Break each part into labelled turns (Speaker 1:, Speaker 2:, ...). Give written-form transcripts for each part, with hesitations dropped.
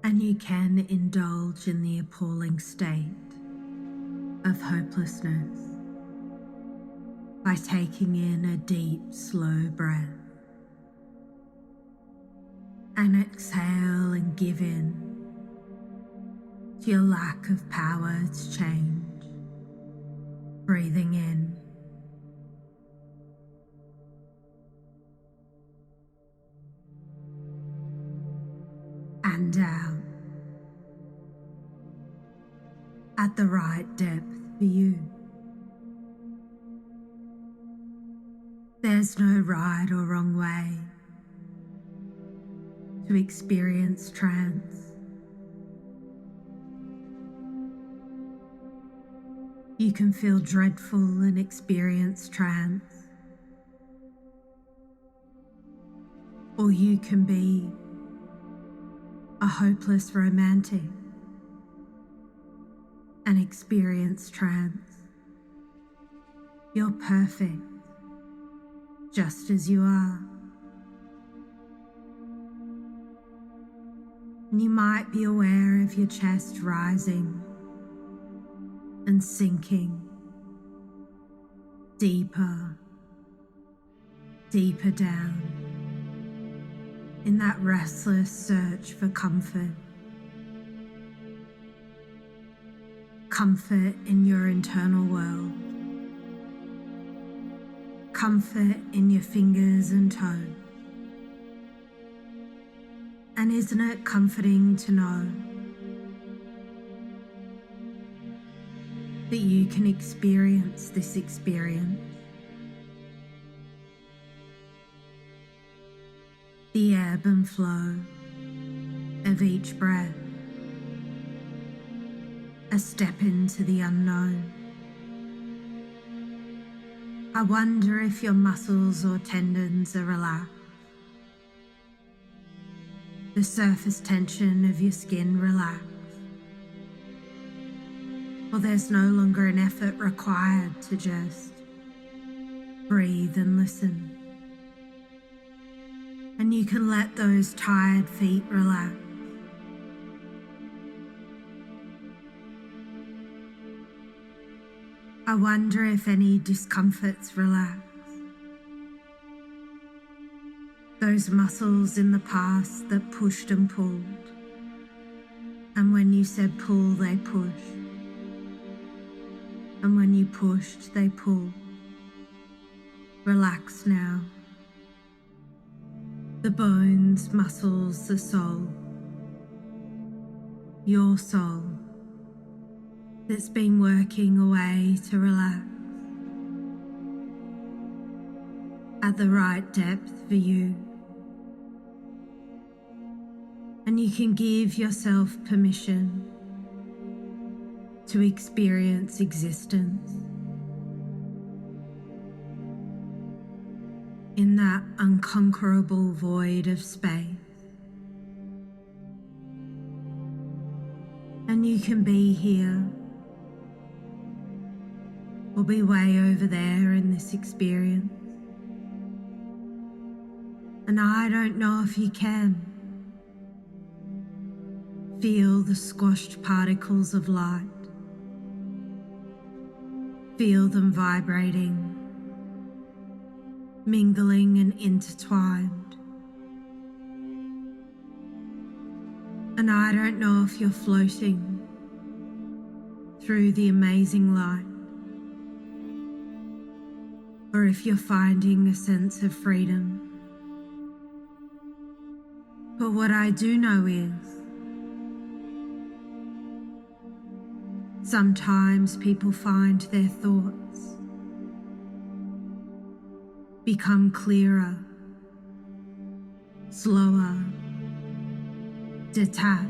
Speaker 1: And you can indulge in the appalling state of hopelessness by taking in a deep, slow breath and exhale and give in to your lack of power to change. Breathing in and out at the right depth for you. There's no right or wrong way to experience trance. You can feel dreadful and experience trance, or you can be a hopeless romantic and experience trance. You're perfect just as you are. And you might be aware of your chest rising and sinking deeper, deeper down in that restless search for comfort. Comfort in your internal world. Comfort in your fingers and toes. And isn't it comforting to know that you can experience this experience? The ebb and flow of each breath. A step into the unknown. I wonder if your muscles or tendons are relaxed. The surface tension of your skin relaxed. Or there's no longer an effort required to just breathe and listen. And you can let those tired feet relax. I wonder if any discomforts relax. Those muscles in the past that pushed and pulled. And when you said pull, they pushed. And when you pushed, they pulled. Relax now. The bones, muscles, the soul. Your soul that's been working away to relax at the right depth for you. And you can give yourself permission to experience existence in that unconquerable void of space. And you can be here or be way over there in this experience. And I don't know if you can feel the squashed particles of light. Feel them vibrating, mingling and intertwined. And I don't know if you're floating through the amazing light, or if you're finding a sense of freedom. But what I do know is, sometimes people find their thoughts become clearer, slower, detached.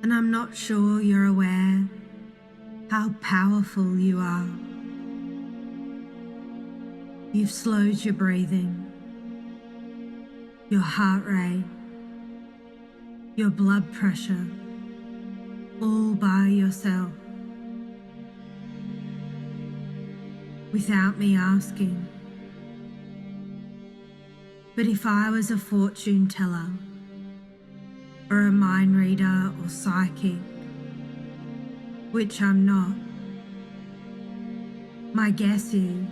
Speaker 1: And I'm not sure you're aware how powerful you are. You've slowed your breathing, your heart rate, your blood pressure, all by yourself, without me asking. But if I was a fortune teller or a mind reader or psychic, which I'm not. My guess is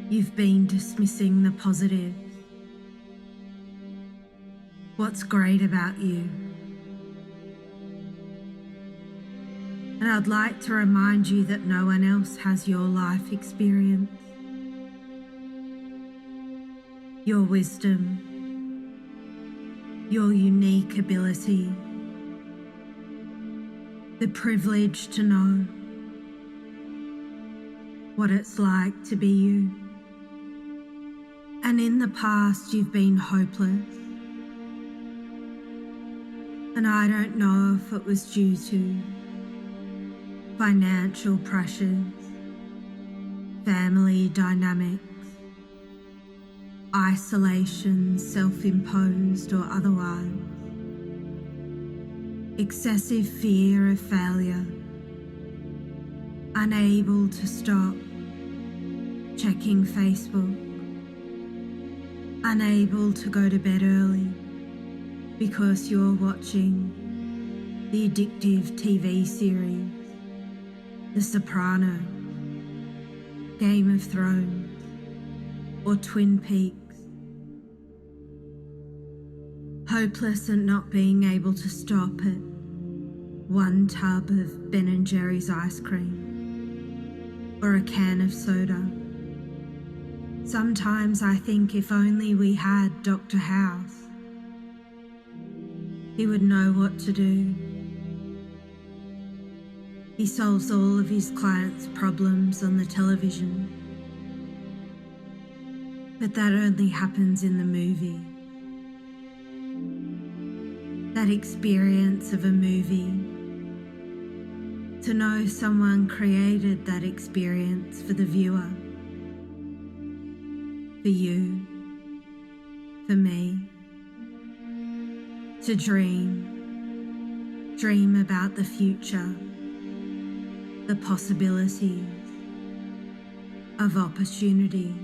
Speaker 1: you've been dismissing the positives. What's great about you? And I'd like to remind you that no one else has your life experience, your wisdom, your unique ability, the privilege to know what it's like to be you. And in the past, you've been hopeless. And I don't know if it was due to financial pressures, family dynamics, isolation, self-imposed or otherwise, excessive fear of failure, unable to stop checking Facebook, unable to go to bed early because you're watching the addictive TV series The Sopranos, Game of Thrones, or Twin Peaks. Hopeless at not being able to stop at one tub of Ben & Jerry's ice cream or a can of soda. Sometimes I think if only we had Dr. House, he would know what to do. He solves all of his clients' problems on the television. But that only happens in the movie. That experience of a movie, to know someone created that experience for the viewer, for you, for me, to dream about the future, the possibilities of opportunity.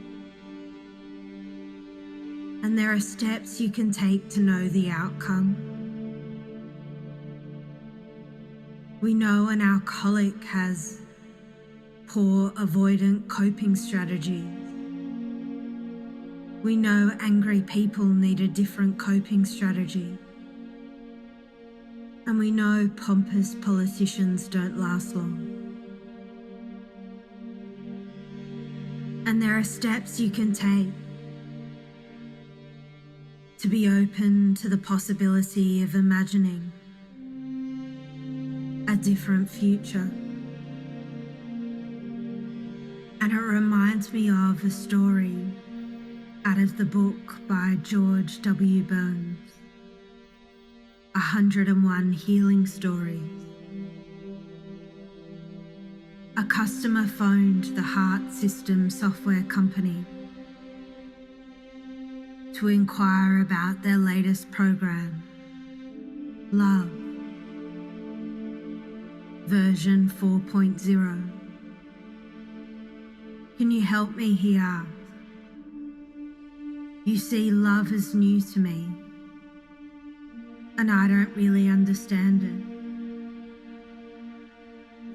Speaker 1: And there are steps you can take to know the outcome. We know an alcoholic has poor avoidant coping strategies. We know angry people need a different coping strategy. And we know pompous politicians don't last long. And there are steps you can take to be open to the possibility of imagining a different future. And it reminds me of a story out of the book by George W. Burns, 101 Healing Stories. A customer phoned the Heart System software company to inquire about their latest program, Love, version 4.0. Can you help me, he asked. You see, love is new to me, and I don't really understand it.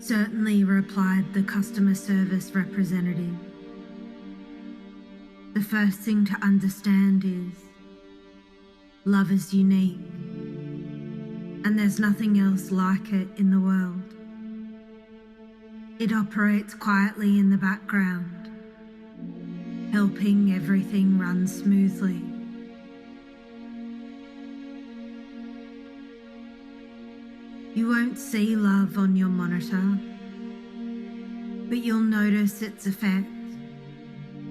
Speaker 1: Certainly, replied the customer service representative. The first thing to understand is love is unique, and there's nothing else like it in the world. It operates quietly in the background, helping everything run smoothly. You won't see love on your monitor, but you'll notice its effect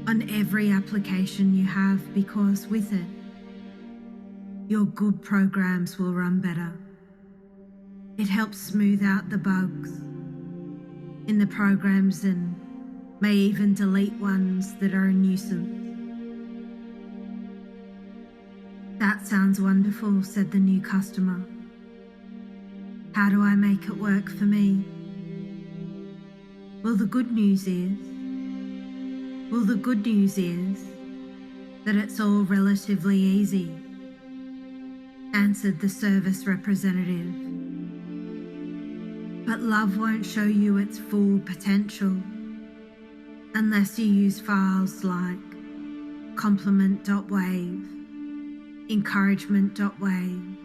Speaker 1: on every application you have, because with it, your good programs will run better. It helps smooth out the bugs in the programs and may even delete ones that are a nuisance. That sounds wonderful, said the new customer. How do I make it work for me? Well, the good news is that it's all relatively easy. answered the service representative. But love won't show you its full potential unless you use files like compliment.wave, encouragement.wave,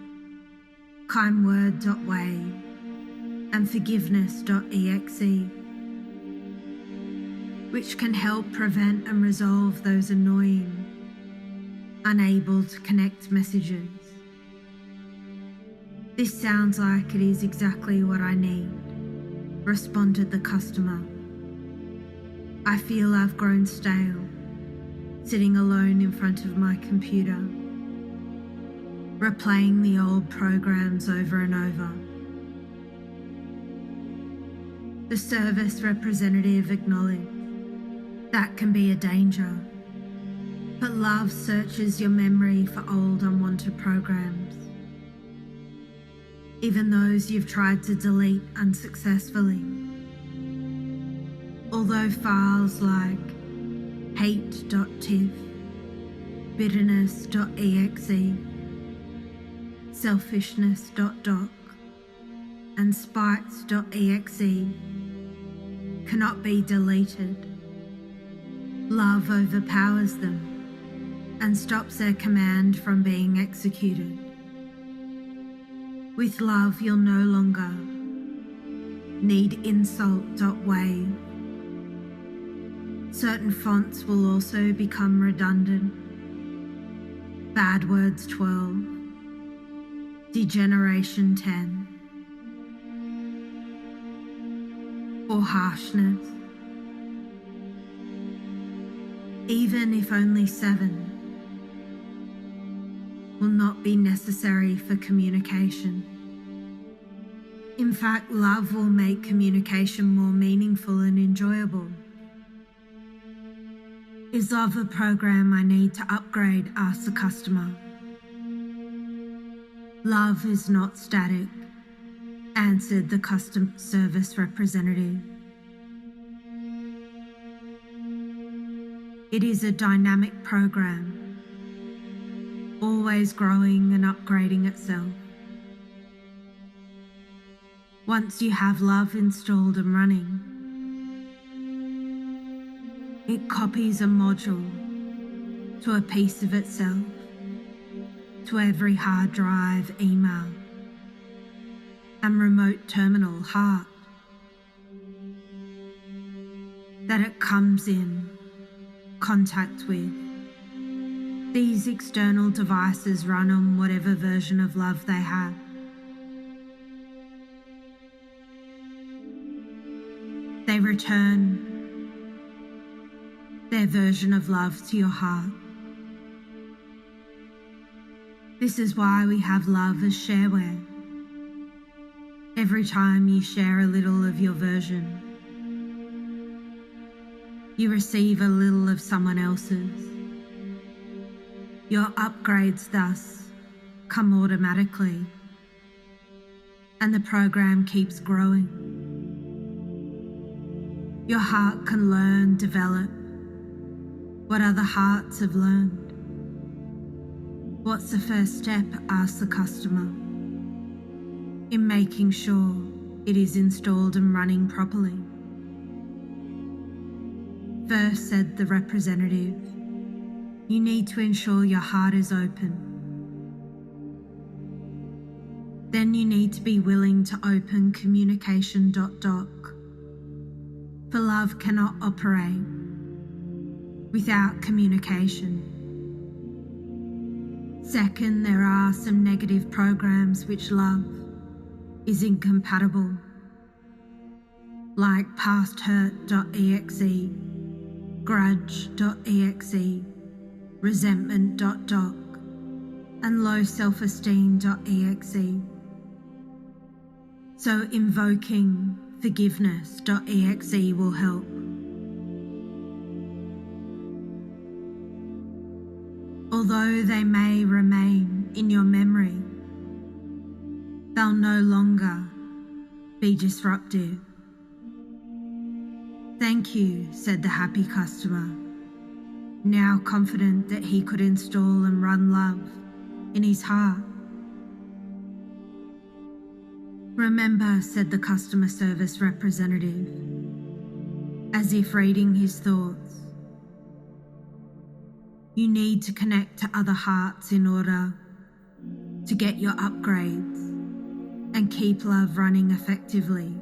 Speaker 1: kindword.wave, and forgiveness.exe, which can help prevent and resolve those annoying, unable to connect messages. This sounds like it is exactly what I need, responded the customer. I feel I've grown stale, sitting alone in front of my computer, replaying the old programs over and over. The service representative acknowledged that can be a danger, but love searches your memory for old unwanted programs, even those you've tried to delete unsuccessfully. Although files like hate.tiff, bitterness.exe, selfishness.doc, and spites.exe cannot be deleted, love overpowers them and stops their command from being executed. With love, you'll no longer need insult.wave. Certain fonts will also become redundant. Bad words 12, degeneration 10, or harshness. Even if only 7 will not be necessary for communication. In fact, love will make communication more meaningful and enjoyable. Is love a program I need to upgrade? Asked the customer. Love is not static, answered the customer service representative. It is a dynamic program, always growing and upgrading itself. Once you have love installed and running, it copies a module to a piece of itself, to every hard drive, email, and remote terminal heart that it comes in contact with. These external devices run on whatever version of love they have. They return their version of love to your heart. This is why we have love as shareware. Every time you share a little of your version, you receive a little of someone else's. Your upgrades thus come automatically, and the program keeps growing. Your heart can learn, develop what other hearts have learned. What's the first step? Asked the customer, in making sure it is installed and running properly. First, said the representative, you need to ensure your heart is open. Then you need to be willing to open communication.doc. For love cannot operate without communication. Second, there are some negative programs which love is incompatible, like pasthurt.exe, grudge.exe, resentment.doc, and low self-esteem.exe. So invoking forgiveness.exe will help. Although they may remain in your memory, they'll no longer be disruptive. Thank you, said the happy customer, now confident that he could install and run love in his heart "Remember," said the customer service representative, as if reading his thoughts, "you need to connect to other hearts in order to get your upgrades and keep love running effectively.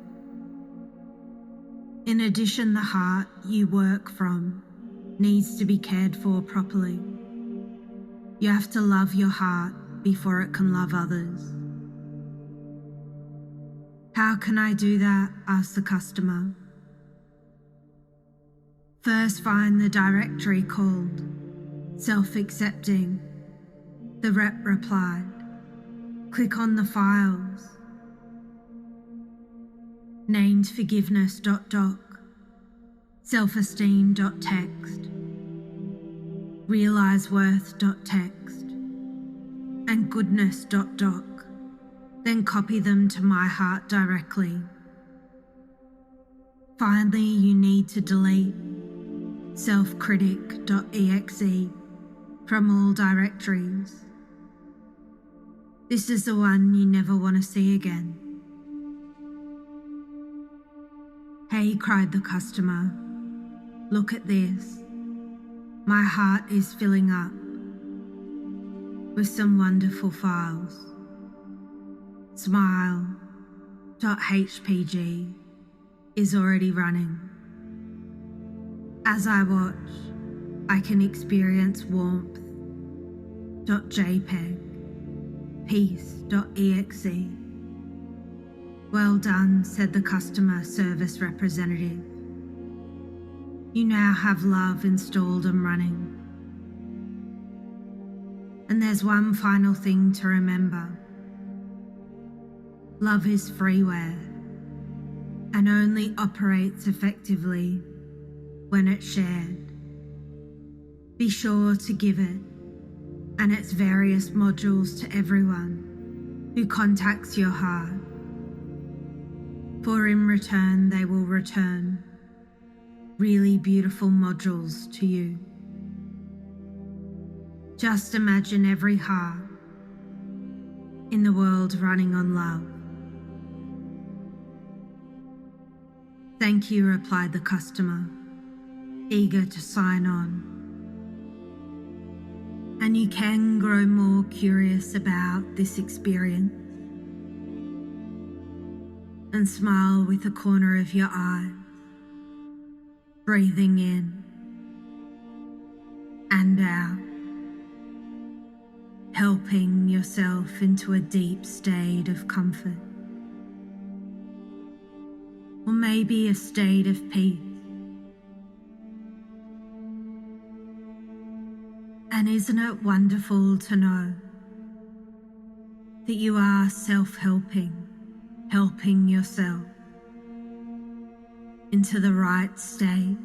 Speaker 1: In addition, the heart you work from needs to be cared for properly. You have to love your heart before it can love others." "How can I do that?" asked the customer. "First, find the directory called Self-Accepting," the rep replied. "Click on the files named forgiveness.doc, self-esteem.txt, realizeworth.txt, and goodness.doc. Then copy them to my heart directly. Finally, you need to delete selfcritic.exe from all directories. This is the one you never want to see again." "Hey," cried the customer, "look at this. My heart is filling up with some wonderful files. Smile.hpg is already running. As I watch, I can experience warmth.jpg, peace.exe. "Well done," said the customer service representative. "You now have love installed and running. And there's one final thing to remember. Love is freeware and only operates effectively when it's shared. Be sure to give it and its various modules to everyone who contacts your heart, for in return they will return really beautiful modules to you. Just imagine every heart in the world running on love." "Thank you," replied the customer, eager to sign on. And you can grow more curious about this experience and smile with the corner of your eye, breathing in and out, helping yourself into a deep state of comfort, or maybe a state of peace. And isn't it wonderful to know that you are self-helping, helping yourself into the right state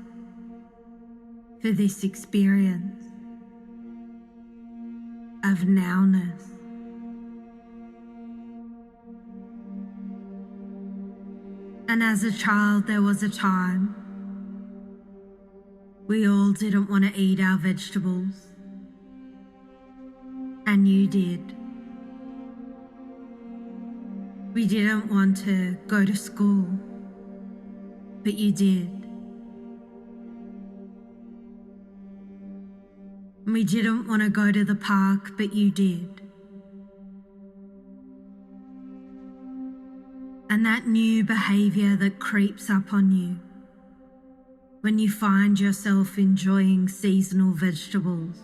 Speaker 1: for this experience of nowness? And as a child, there was a time we all didn't want to eat our vegetables, and you did. We didn't want to go to school, but you did. We didn't want to go to the park, but you did. And that new behavior that creeps up on you when you find yourself enjoying seasonal vegetables,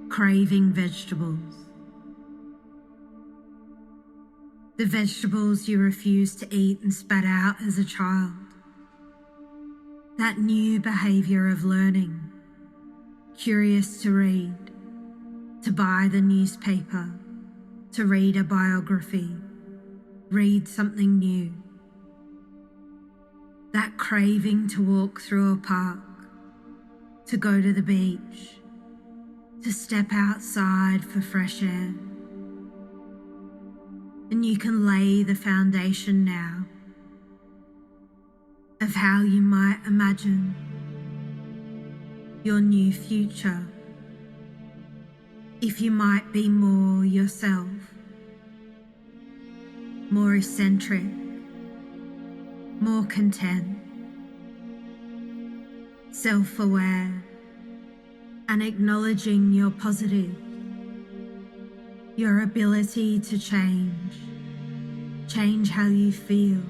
Speaker 1: craving vegetables, the vegetables you refused to eat and spat out as a child, that new behavior of learning, curious to read, to buy the newspaper, to read a biography, read something new, that craving to walk through a park, to go to the beach, to step outside for fresh air. And you can lay the foundation now of how you might imagine your new future if you might be more yourself, more eccentric, more content, self-aware, and acknowledging your positive, your ability to change how you feel,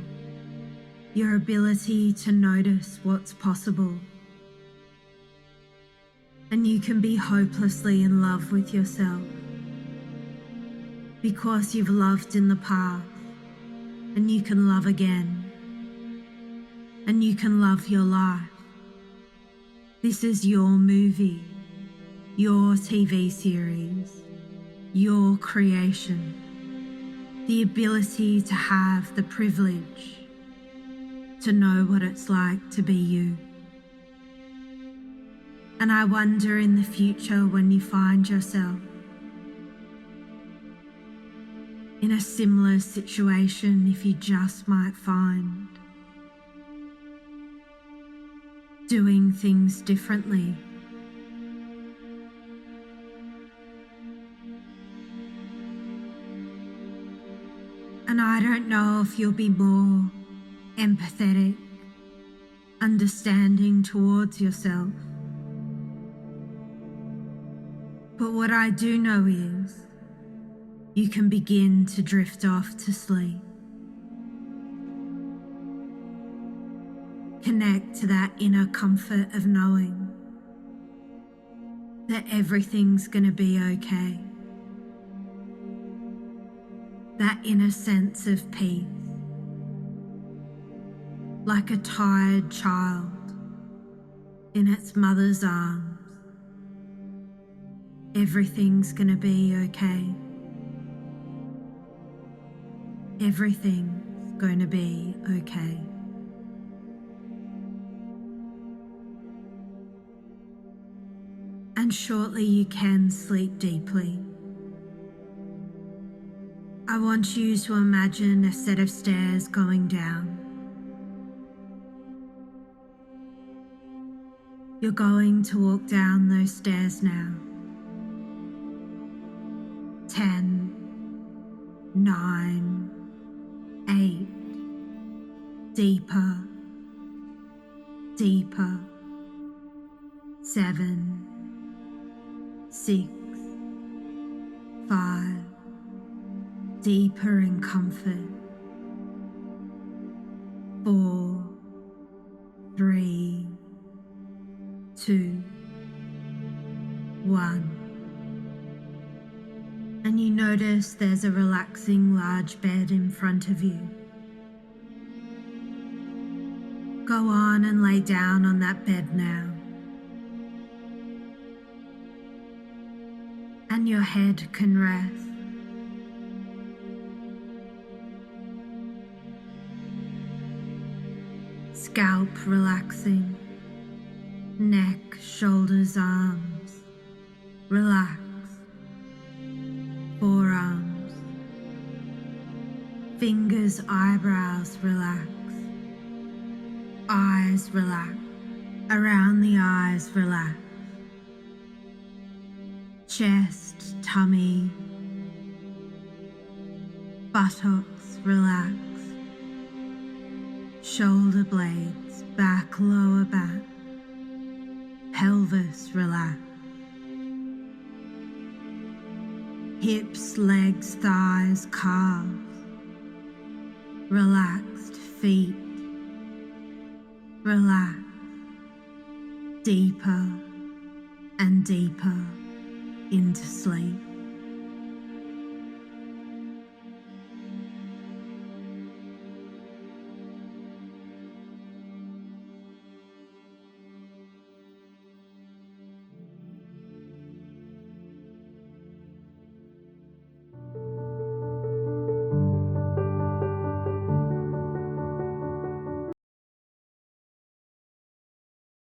Speaker 1: your ability to notice what's possible. And you can be hopelessly in love with yourself because you've loved in the past, and you can love again, and you can love your life. This is your movie, your TV series, your creation, the ability to have the privilege to know what it's like to be you. And I wonder in the future when you find yourself in a similar situation, if you just might find doing things differently. And I don't know if you'll be more empathetic, understanding towards yourself. But what I do know is you can begin to drift off to sleep. Connect to that inner comfort of knowing that everything's going to be okay. That inner sense of peace, like a tired child in its mother's arms. Everything's going to be okay. Everything's going to be okay. And shortly you can sleep deeply. I want you to imagine a set of stairs going down. You're going to walk down those stairs now. 10, 9, 8, deeper, deeper, 7, 6, 5, deeper in comfort, 4, 3, 2, 1. And you notice there's a relaxing large bed in front of you. Go on and lay down on that bed now. And your head can rest. Scalp relaxing. Neck, shoulders, arms. Relax. Forearms. Fingers, eyebrows, relax. Eyes, relax. Around the eyes, relax. Chest, tummy. Buttocks, relax. Shoulder blades, back, lower back. Pelvis, relax. Hips, legs, thighs, calves. Relaxed feet. Relax. Deeper and deeper into sleep.